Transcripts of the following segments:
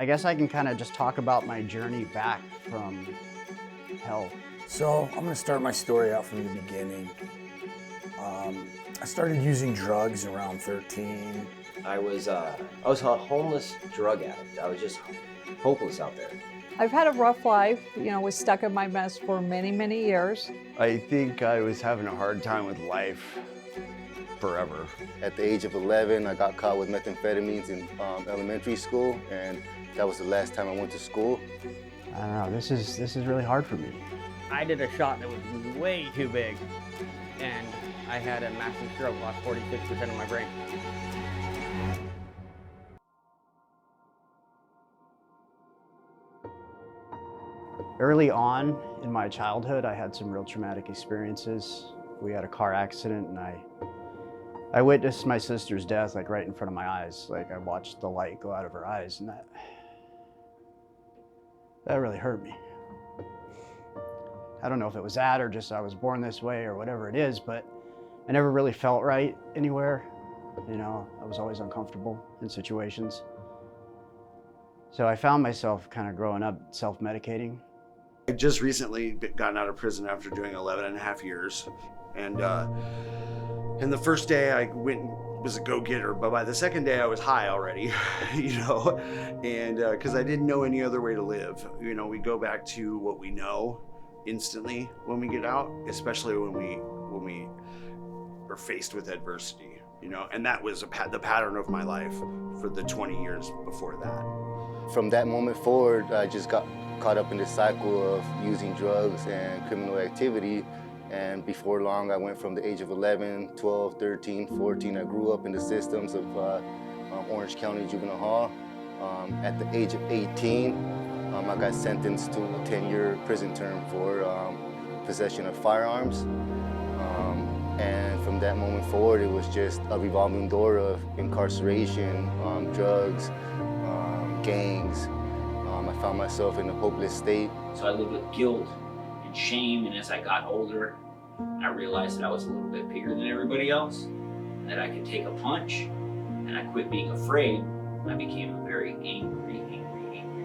I guess I can kind of just talk about my journey back from hell. So I'm gonna start my story out from the beginning. I started using drugs around 13. I was a homeless drug addict. I was just hopeless out there. I've had a rough life, was stuck in my mess for many, many years. I think I was having a hard time with life forever. At the age of 11, I got caught with methamphetamines in elementary school, and that was the last time I went to school. I don't know. This is really hard for me. I did a shot that was way too big, and I had a massive stroke, lost 46% of my brain. Early on in my childhood, I had some real traumatic experiences. We had a car accident, and I witnessed my sister's death like right in front of my eyes. Like I watched the light go out of her eyes, and that really hurt me. I don't know if it was that or just I was born this way or whatever it is, but I never really felt right anywhere. I was always uncomfortable in situations. So I found myself kind of growing up self-medicating. I just recently gotten out of prison after doing 11 and a half years. And the first day I went and was a go-getter, but by the second day I was high already, and because I didn't know any other way to live. We go back to what we know instantly when we get out, especially when we are faced with adversity, and that was the pattern of my life for the 20 years before that. From that moment forward, I just got caught up in this cycle of using drugs and criminal activity. And before long, I went from the age of 11, 12, 13, 14. I grew up in the systems of Orange County Juvenile Hall. At the age of 18, I got sentenced to a 10-year prison term for possession of firearms. And from that moment forward, it was just a revolving door of incarceration, drugs, gangs. I found myself in a hopeless state. So I lived with guilt and shame, and as I got older, I realized that I was a little bit bigger than everybody else, and that I could take a punch, and I quit being afraid. I became a very angry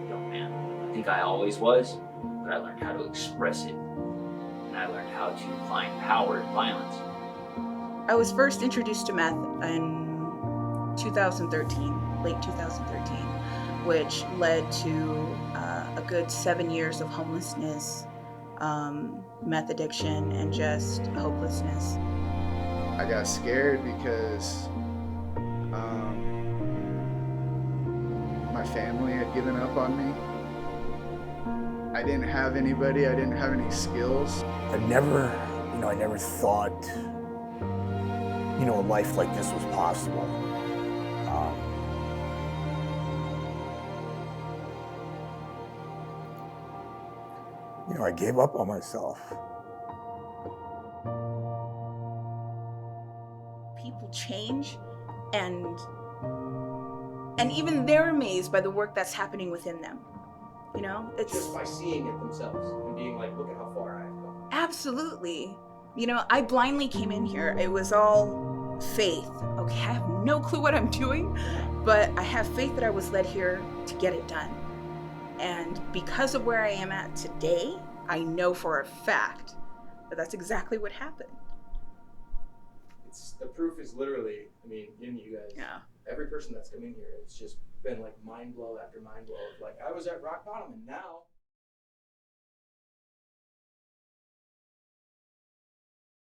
young man. I think I always was, but I learned how to express it, and I learned how to find power in violence. I was first introduced to meth in 2013, late 2013, which led to a good 7 years of homelessness, meth addiction, and just hopelessness. I got scared because my family had given up on me. I didn't have anybody, I didn't have any skills. I never thought, a life like this was possible. I gave up on myself. People change, and even they're amazed by the work that's happening within them. It's Just by seeing it themselves and being like, look at how far I've come. absolutely. I blindly came in here. It was all faith. Okay, I have no clue what I'm doing, but I have faith that I was led here to get it done. And because of where I am at today, I know for a fact that that's exactly what happened. The proof is literally, in you guys. Yeah. Every person that's come in here, it's just been like mind blow after mind blow. Like I was at rock bottom, and now